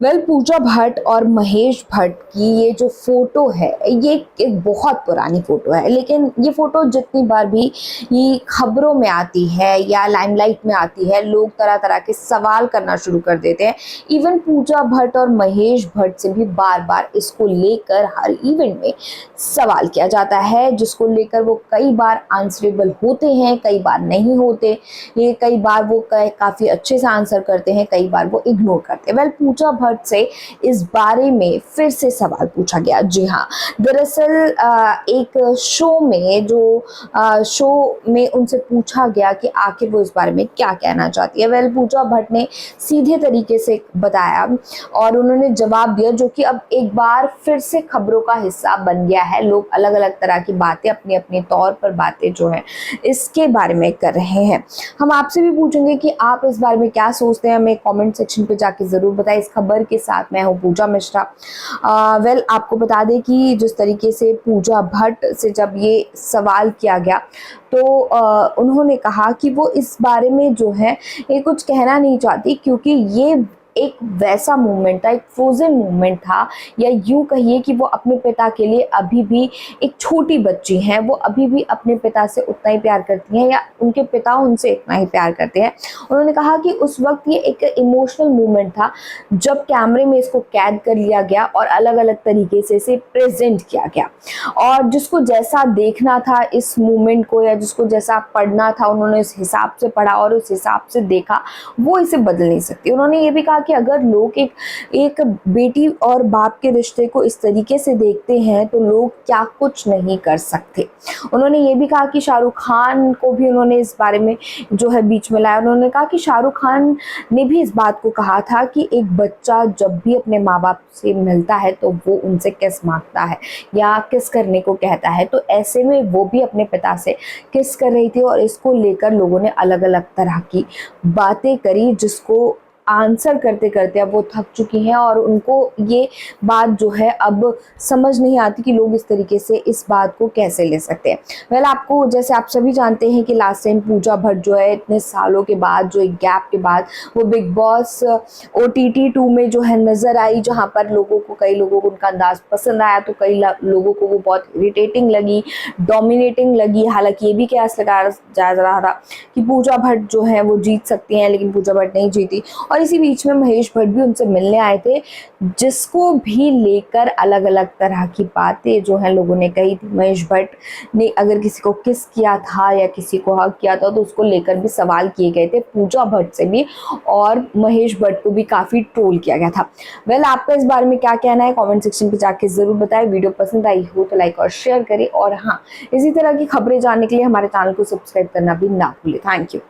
पूजा भट्ट और महेश भट्ट की ये जो फोटो है, ये एक बहुत पुरानी फोटो है, लेकिन ये फोटो जितनी बार भी ये खबरों में आती है या लाइमलाइट में आती है, लोग तरह तरह के सवाल करना शुरू कर देते हैं। इवन पूजा भट्ट और महेश भट्ट से भी बार बार इसको लेकर हर इवेंट में सवाल किया जाता है, जिसको लेकर वो कई बार आंसरेबल होते हैं, कई बार नहीं होते। ये कई बार वो काफ़ी अच्छे से आंसर करते हैं, कई बार वो इग्नोर करते हैं। पूजा भट्ट से इस बारे में फिर से सवाल पूछा गया। जी हाँ, दरअसल एक शो में उनसे पूछा गया कि आखिर वो इस बारे में क्या कहना चाहती है। पूजा भट्ट ने सीधे तरीके से बताया और उन्होंने जवाब दिया, जो कि अब एक बार फिर से खबरों का हिस्सा बन गया है। लोग अलग अलग तरह की बातें अपनी अपनी तौर पर बातें जो है इसके बारे में कर रहे हैं। हम आपसे भी पूछेंगे कि आप इस बारे में क्या सोचते हैं, हमें कमेंट सेक्शन पे जाके ज़रूर बताएं। इस खबर के साथ मैं हूँ पूजा मिश्रा। आपको बता दें कि जिस तरीके से पूजा भट्ट से जब ये सवाल किया गया तो उन्होंने कहा कि वो इस बारे में जो है ये कुछ कहना नहीं चाहती, क्योंकि ये एक वैसा मूवमेंट था, एक फ्रोजन मूवमेंट था, या यूं कहिए कि वो अपने पिता के लिए अभी भी एक छोटी बच्ची हैं। वो अभी भी अपने पिता से उतना ही प्यार करती हैं, या उनके पिता उनसे इतना ही प्यार करते हैं। उन्होंने कहा कि उस वक्त ये एक इमोशनल मूवमेंट था जब कैमरे में इसको कैद कर लिया गया और अलग अलग तरीके से इसे प्रेजेंट किया गया, और जिसको जैसा देखना था इस मूवमेंट को, या जिसको जैसा पढ़ना था, उन्होंने उस हिसाब से पढ़ा और उस हिसाब से देखा। वो इसे बदल नहीं सकती। उन्होंने ये भी कहा कि अगर लोग एक बेटी और बाप के रिश्ते को इस तरीके से देखते हैं तो लोग क्या कुछ नहीं कर सकते। उन्होंने ये भी कहा कि शाहरुख खान को भी उन्होंने इस बारे में जो है बीच में लाया। उन्होंने कहा कि शाहरुख खान ने भी इस बात को कहा था कि एक बच्चा जब भी अपने माँ बाप से मिलता है तो वो उनसे किस मांगता है या किस करने को कहता है, तो ऐसे में वो भी अपने पिता से किस कर रही थी। और इसको लेकर लोगों ने अलग अलग तरह की बातें करी, जिसको आंसर करते करते अब वो थक चुकी हैं और उनको ये बात जो है अब समझ नहीं आती कि लोग इस तरीके से इस बात को कैसे ले सकते हैं। आपको जैसे आप सभी जानते हैं कि लास्ट टाइम पूजा भट्ट जो है इतने सालों के बाद, जो एक गैप के बाद, वो बिग बॉस OTT 2 में जो है नज़र आई, जहाँ पर कई लोगों को उनका अंदाज पसंद आया, तो कई लोगों को वो बहुत इरिटेटिंग लगी, डोमिनेटिंग लगी। हालांकि ये भी कयास लगाया जा रहा था कि पूजा भट्ट जो है वो जीत सकती हैं, लेकिन पूजा भट्ट नहीं जीती। और इसी बीच में महेश भट्ट भी उनसे मिलने आए थे, जिसको भी लेकर अलग अलग तरह की बातें जो है लोगों ने कही थी। महेश भट्ट ने अगर किसी को किस किया था या किसी को हक किया था तो उसको लेकर भी सवाल किए गए थे पूजा भट्ट से भी, और महेश भट्ट को भी काफ़ी ट्रोल किया गया था। आपका इस बारे में क्या कहना है, कमेंट सेक्शन पे जाके ज़रूर बताएं। वीडियो पसंद आई हो तो लाइक और शेयर करें, और हाँ, इसी तरह की खबरें जानने के लिए हमारे चैनल को सब्सक्राइब करना भी ना भूलें। Thank you.